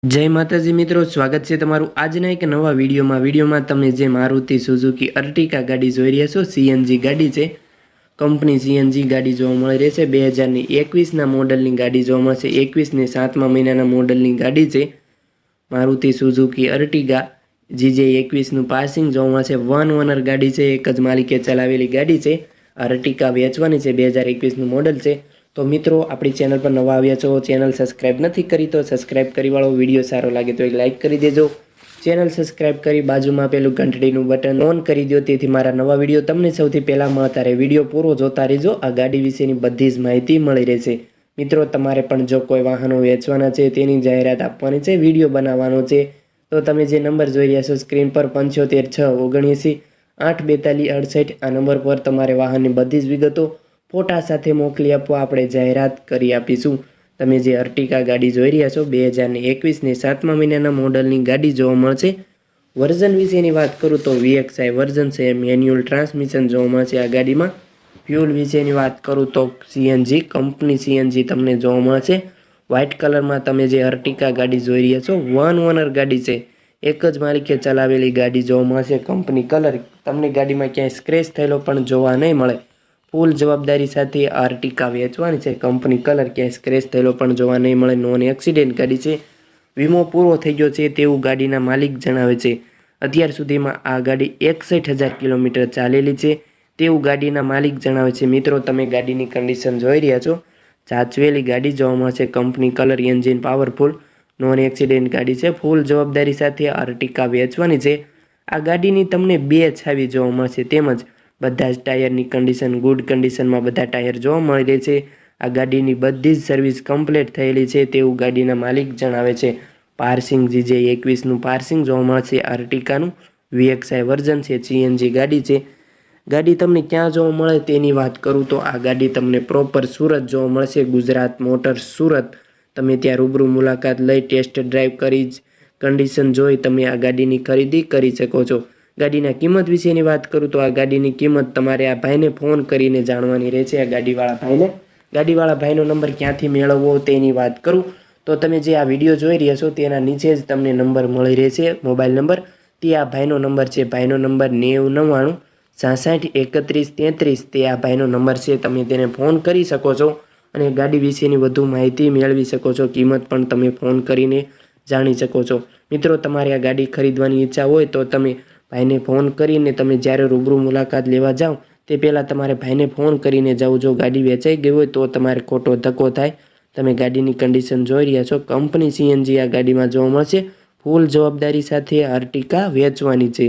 जय माताजी मित्रों, स्वागत है तमारू आजना एक नवा वीडियो में तमे जे मारुति सुजुकी अर्टिगा गाड़ी जोई रह्या छो। सीएनजी गाड़ी है, कंपनी सीएनजी गाड़ी जोवा मळी रही है। 2021 मॉडल की गाड़ी जोवा मळशे। 21 ने 7मा महीना मॉडल की गाड़ी है मारुति सुजुकी अर्टिगा। जीजे 21 पासिंग जोवा मळशे। वन ओनर गाड़ी है, एक ज मालिके चलावेली गाड़ी है। अर्टिगा वेचवानी है, 2021 मॉडल है। तो मित्रों, अपनी चैनल पर नवा आव्या छो, चैनल सब्सक्राइब नहीं करी तो सब्सक्राइब करी वाळो। विडियो सारो लागे तो एक लाइक करी देजो। चैनल सब्सक्राइब करी बाजू में पेलू घंटडीनुं बटन ऑन करी दो, तेथी मारा नवा विडियो तमने सौथी पहेला मळता रहे। विडियो पूरो जोता रहीजो। आ गाड़ी विशेनी बधी ज माहिती मळी रहेशे। मित्रों, तमारे पण जो कोई वाहनों वेचवाना छे तेनी जाहेरात आपवानी छे, विडियो बनाववानो छे तो तमे जे नंबर जोई रह्या छो स्क्रीन पर 75 6 79 8 42 68 आ नंबर पर तमारे वाहननी बधी ज विगतो फोटा साथे मोकली आपवा आपणे जाहेरात करी आपीशुं। तमे जे अर्टिगा गाड़ी जोई रह्या छो 2021 ने 7मा महीनाना मॉडलनी गाड़ी जोवा मळशे। वर्जन विशेनी वात करूँ तो VXI वर्जन छे, मेन्युअल ट्रांसमिशन जोवा मळशे आ गाड़ीमां। फ्यूल विशेनी वात करूँ तो सीएनजी कंपनी सीएनजी तमने जोवा मळशे। व्हाइट कलर में तमे जे अर्टिगा गाड़ी जोई रह्या छो वन ओनर गाड़ी है, एक ज मालिके चलावेली गाड़ी जोवा मळशे। कंपनी कलर तमने गाड़ी में क्या स्क्रेच थयेलो पण जोवा नहीं मळे। फूल जवाबदारी साथे अर्टिगा वेचवानी है। कंपनी कलर क्या स्क्रेच थयेलो पण जोवा नहीं मळे। नॉन एक्सिडेंट गाड़ी है। वीमो पूरो थई गयो छे तेवुं गाड़ीना मालिक जणावे छे। अत्यार सुधीमां आ गाड़ी 61,000 किलोमीटर चालेली है तेवुं गाड़ीना मालिक जणावे छे। मित्रों, तमे गाड़ीनी कंडीशन जोई रह्या छो। जाचवेली गाड़ी जोवा मळशे। Company colour, engine powerful, non accident गाड़ी है। फूल जवाबदारी साथे अर्टिगा वेचवानी है। आ गाड़ीनी तमने बे छावी जोवा मळशे, तेमज बधा ज टायरनी कंडीशन गुड कंडीशन में बधा टायर जोवा मळी रहे छे। आ गाड़ीनी बधी ज सर्विस कम्प्लीट थयेली छे तेवुं गाड़ीना मालिक जणावे छे। पार्सिंग जीजे 21 पार्सिंग जोवा मळशे अर्टिगानुं। VXI वर्जन है, सीएनजी गाड़ी है। गाड़ी तमने क्या जोवा मळे तेनी वात करूँ तो आ गाड़ी तमने प्रोपर सूरत जोवा मळशे। गुजरात मोटर्स सूरत। तमे त्यां रूबरू मुलाकात लई टेस्ट ड्राइव करी कंडीशन जोई तमे आ गाड़ीनी खरीदी करी शको छो। गाड़ीना किंमत विशेनी वात करूँ तो आ गाड़ीनी किंमत तमारे आ भाईने फोन करीने जाणवानी रहेशे। आ गाड़ीवाळा भाईनो नंबर क्यांथी मेळववो तेनी वात करूँ तो तमे जे आ विडियो जोई रह्या छो तेना नीचे ज तमने नंबर मळी रहेशे, मोबाइल नंबर। ते आ भाईनो नंबर छे, भाईनो नंबर 9099 66 31 33। ते आ भाईनो नंबर छे, तमे तेने फोन करी शको छो अने गाड़ी विशेनी વધુ माहिती मेळवी शको छो। किंमत पण तमे फोन करीने जाणी शको छो। मित्रों, तमारे आ गाड़ी खरीदवानी इच्छा होय तो तमे भाईने फोन करीने तमे ज्यारे रूबरू मुलाकात लेवा जाओ ते पहेला तमारे भाईने फोन करीने जाओ। जो गाड़ी वेचाई गई होय तो तमारे खोटो धक्को थाय। तमे गाड़ीनी कंडीशन जोई रह्या छो। कंपनी सीएनजी आ गाड़ीमां जोवा मळशे। फूल जवाबदारी साथे अर्टिगा वेचवानी छे।